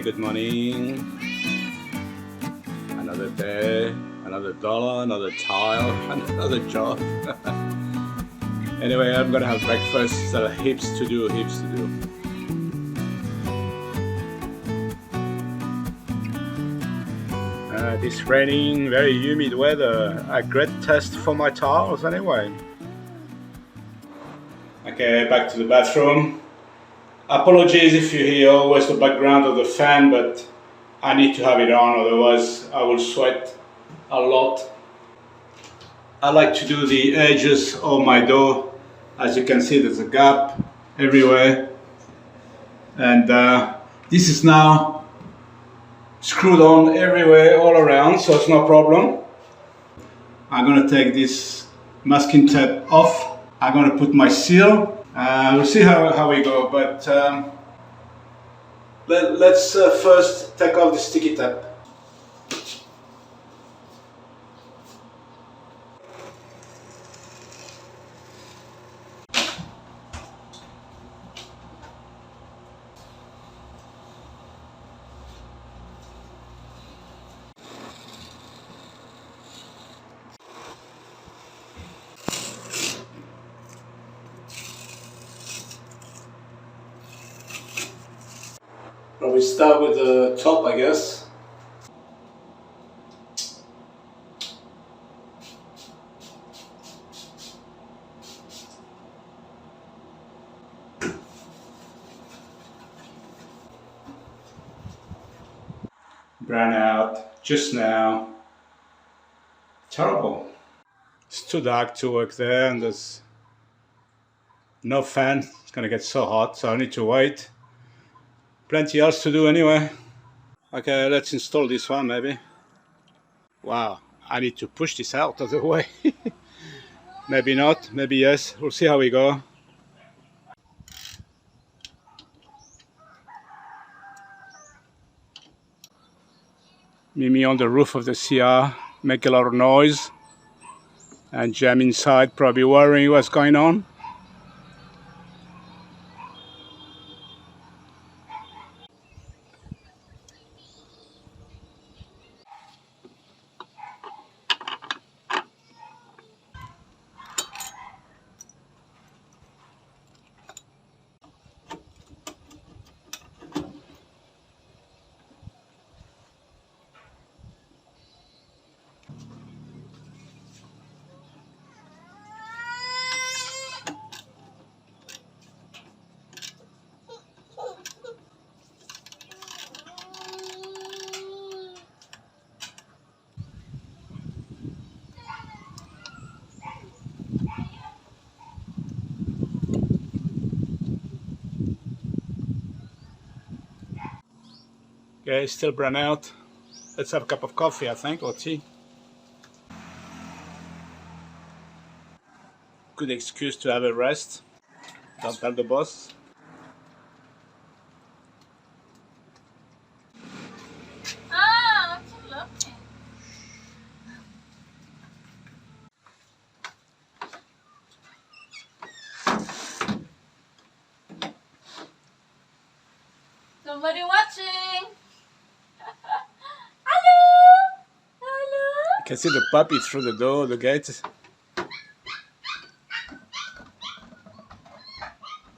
good morning. Another day, another dollar, another tile, and another job. Anyway, I'm gonna have breakfast. There are heaps to do. This raining, very humid weather. A great test for my tiles anyway. Okay, back to the bathroom. Apologies if you hear always the background of the fan, but I need to have it on, otherwise I will sweat a lot. I like to do the edges of my door. As you can see, there's a gap everywhere. And this is now screwed on everywhere, all around, so it's no problem. I'm gonna take this masking tape off. I'm gonna put my seal. We'll see how we go, but let's first take off the sticky tape. Probably start with the top, I guess. Ran out just now. Terrible. It's too dark to work there, and there's no fan. It's gonna get so hot, so I need to wait. Plenty else to do anyway. Okay, let's install this one maybe. Wow, I need to push this out of the way. Maybe not, maybe yes. We'll see how we go. Mimi on the roof of the CR, make a lot of noise. And Jam inside, probably worrying what's going on. Okay, still brown out. Let's have a cup of coffee, I think, or tea. Good excuse to have a rest. Don't tell the boss. Ah, I'm so lucky. Somebody watching. Hello. Hello. You can see the puppy through the door, the gate.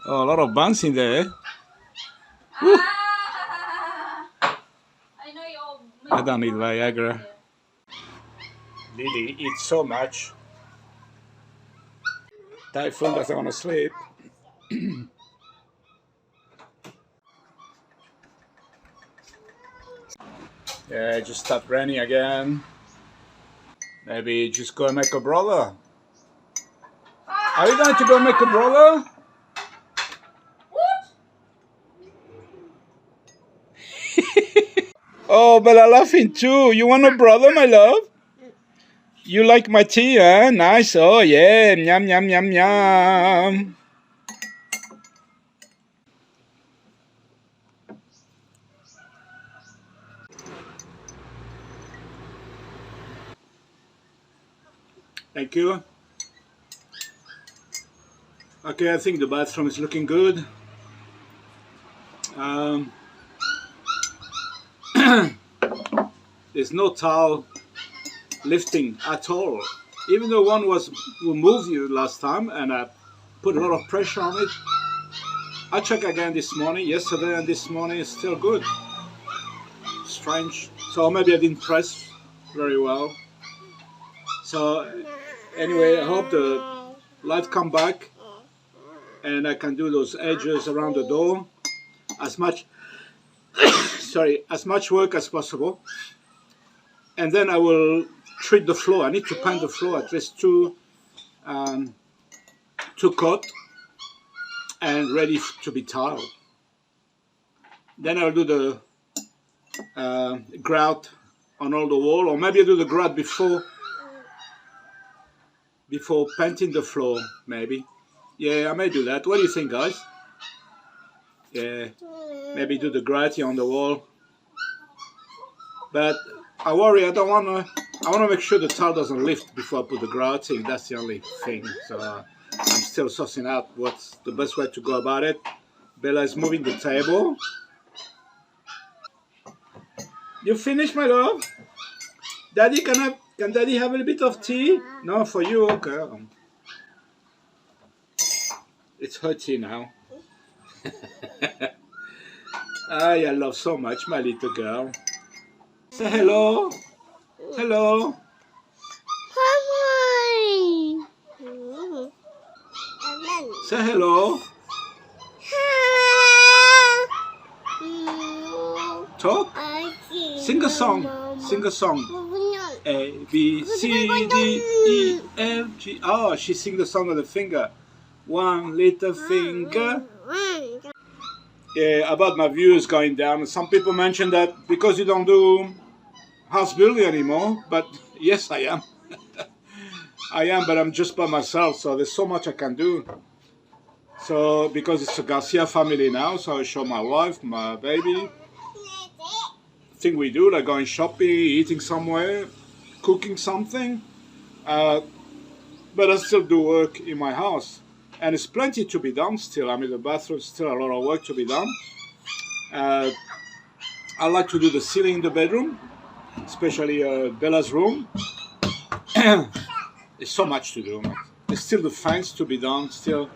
Oh, a lot of buns in there. Ah. I know you all. I don't need Viagra. Lily eats so much. Typhoon doesn't want to sleep. Yeah, just start raining again. Maybe just go and make a brother. Are you going to go make a brother? Oh, but I'm laughing too. You want a brother, my love? You like my tea, huh? Nice. Oh, yeah. Yum, yum, yum, yum. Thank you. Okay, I think the bathroom is looking good. there's no towel lifting at all. Even though one was moved you last time and I put a lot of pressure on it. I checked again this morning, yesterday and this morning is still good. Strange. So maybe I didn't press very well. So anyway, I hope the light come back and I can do those edges around the door as much as much work as possible. And then I will treat the floor. I need to paint the floor at least two coat and ready to be tiled. Then I'll do the grout on all the wall, or maybe I'll do the grout before painting the floor, maybe. Yeah, I may do that. What do you think, guys? Yeah, maybe do the grout on the wall. But I worry, I want to make sure the tile doesn't lift before I put the grouting. That's the only thing. So I'm still sussing out what's the best way to go about it. Bella is moving the table. You finished, my love? Daddy, can Daddy have a little bit of tea? No, for you, okay. It's her tea now. I love so much my little girl. Say hello. Hello. Hi. Say hello. Talk. Sing a song. Sing a song. A, B, C, D, E, F, G. Oh, she sing the song of the finger. One little finger. Yeah, about my views going down. Some people mention that because you don't do house building anymore. But yes, I am. I am, but I'm just by myself. So there's so much I can do. So because it's a Garcia family now, so I show my wife, my baby. Thing we do, like going shopping, eating somewhere, cooking something. But I still do work in my house. And it's plenty to be done still. I mean, the bathroom's still a lot of work to be done. I like to do the ceiling in the bedroom, especially Bella's room. There's so much to do. There's still the fence to be done, still.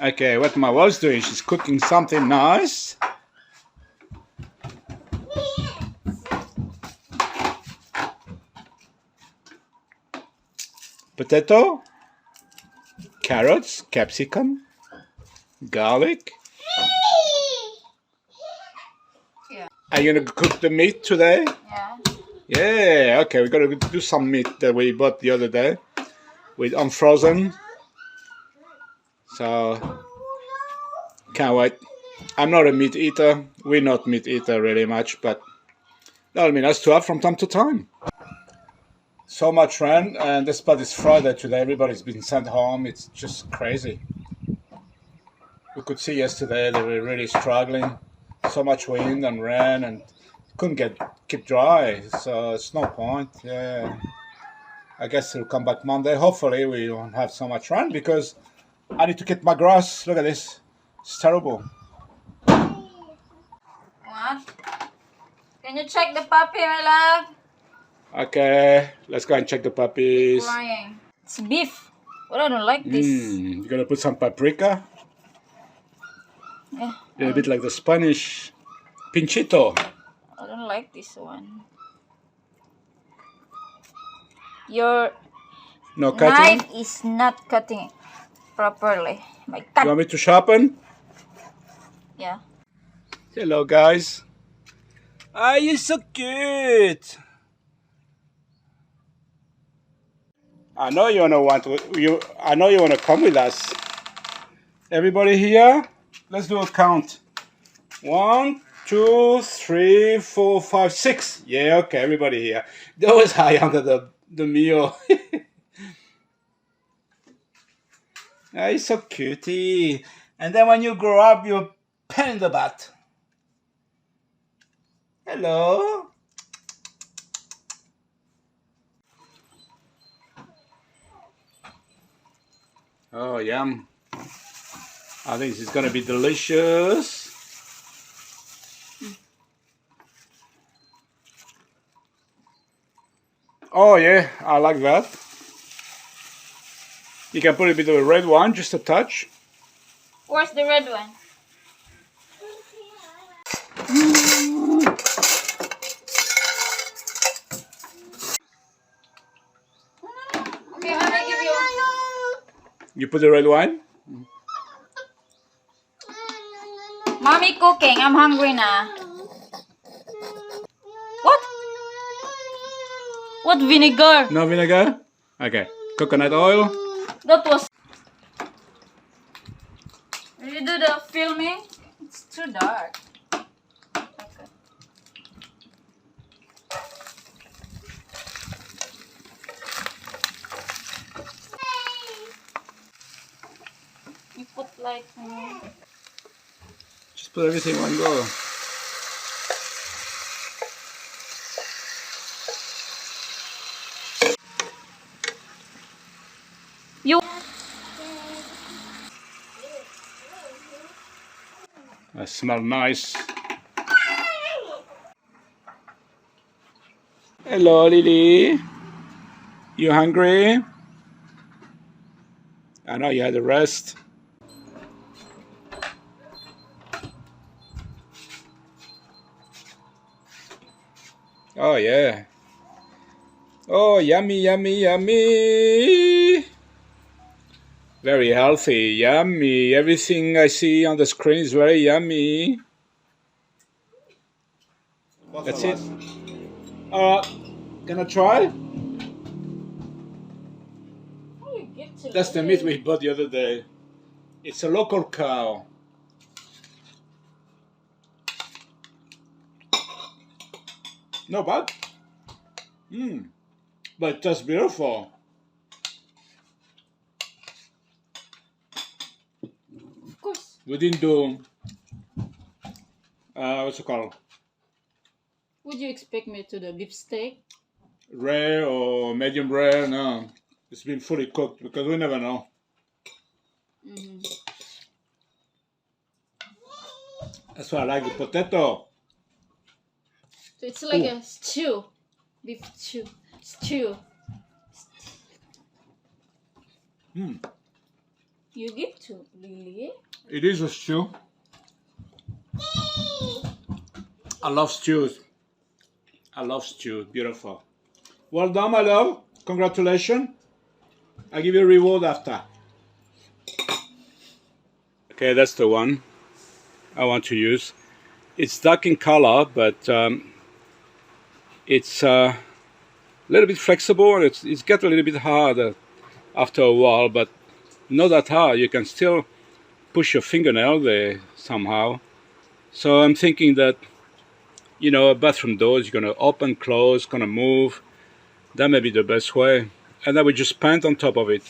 Okay, what my wife's doing, she's cooking something nice. Potato, carrots, capsicum, garlic. Yeah. Are you gonna cook the meat today? Yeah. Yeah, okay, we're gonna do some meat that we bought the other day with unfrozen. So, can't wait. I'm not a meat eater. We're not meat eater really much, but that'll be nice to have from time to time. So much rain, and despite it's Friday today, everybody's been sent home. It's just crazy. We could see yesterday they were really struggling. So much wind and rain, and couldn't keep dry. So it's no point. Yeah, I guess it'll come back Monday. Hopefully we won't have so much rain because I need to keep my grass. Look at this. It's terrible. What? Can you check the puppy, my love? Okay, let's go and check the puppies. Crying. It's beef. But I don't like this. You're gonna put some paprika. Yeah. A bit like the Spanish pinchito. I don't like this one. Your No cutting. knife is not cutting properly. My You cut. want me to sharpen? Yeah. Hello, guys. Ah, you're so cute. I know you wanna come with us. Everybody here? Let's do a count. 1, 2, 3, 4, 5, 6. Yeah, okay, everybody here. They always hide under the meal. Ah, you're so cutie. And then when you grow up, you're pain in the butt. Hello. Oh, yum. I think this is gonna be delicious. Oh yeah, I like that. You can put a bit of a red one, just a touch. Where's the red one? Okay, Mommy, give you. You put the red wine? Mommy cooking. I'm hungry now. What? What vinegar? No vinegar? Okay. Coconut oil? That was. Will you do the filming? It's too dark. Okay. You put like. Just put everything in one go. You. That smells nice. Hello, Lily. You hungry? I know you had a rest. Oh yeah. Oh, yummy, yummy, yummy. Very healthy, yummy. Everything I see on the screen is very yummy. That's it. Gonna try? That's the meat we bought the other day. It's a local cow. Not bad. But it tastes beautiful. Of course. We didn't do what's it called? Would you expect me to do beef steak? Rare or medium rare? No. It's been fully cooked because we never know. That's why I like the potato. So it's like a stew. Beef stew. Stew. You give to Lily? It is a stew. I love stews. I love stew. Beautiful. Well done, my love. Congratulations. I'll give you a reward after. Okay, that's the one I want to use. It's dark in color, but it's a little bit flexible, and it's get a little bit harder after a while, but not that hard. You can still push your fingernail there somehow. So I'm thinking that, you know, a bathroom door is going to open, close, going to move. That may be the best way. And then we just paint on top of it.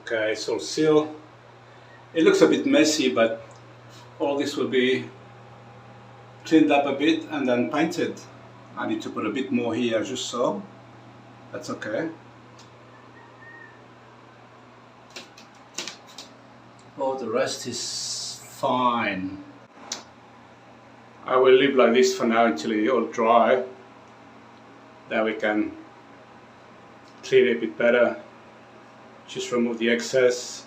Okay, so seal. It looks a bit messy, but all this will be cleaned up a bit and then painted. I need to put a bit more here, just so. That's okay. Oh, the rest is fine. I will leave like this for now until it all dry. Then we can clean it a bit better. Just remove the excess.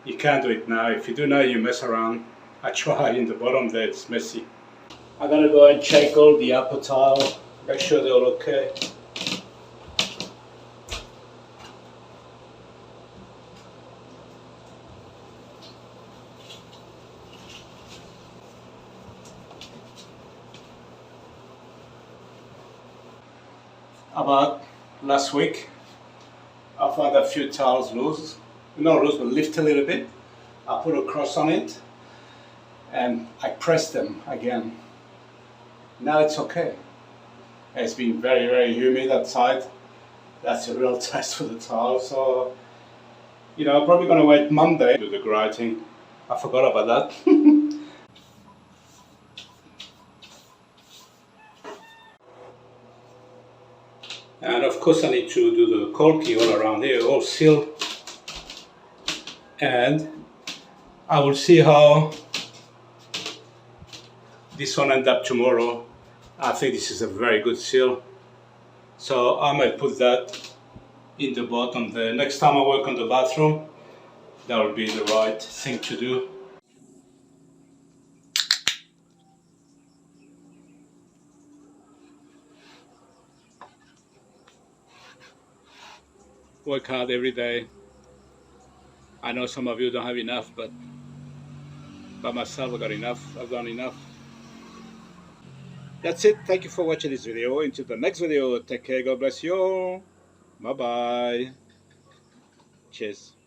You can't do it now. If you do now, you mess around. I try in the bottom there, it's messy. I'm gonna go and check all the upper tile, make sure they're all okay. about last week. I found a few towels loose, not loose, but lift a little bit. I put a cross on it and I pressed them again. Now it's okay. It's been very, very humid outside. That's a real test for the towel. So, you know, I'm probably going to wait Monday to do the grouting. I forgot about that. And of course I need to do the caulking all around here, all sealed. And I will see how this one ends up tomorrow. I think this is a very good seal. So I might put that in the bottom. The next time I work on the bathroom, that will be the right thing to do. Work hard every day. I know some of you don't have enough, but by myself I got enough. I've done enough. That's it. Thank you for watching this video. Until the next video, take care. God bless you all. Bye bye. Cheers.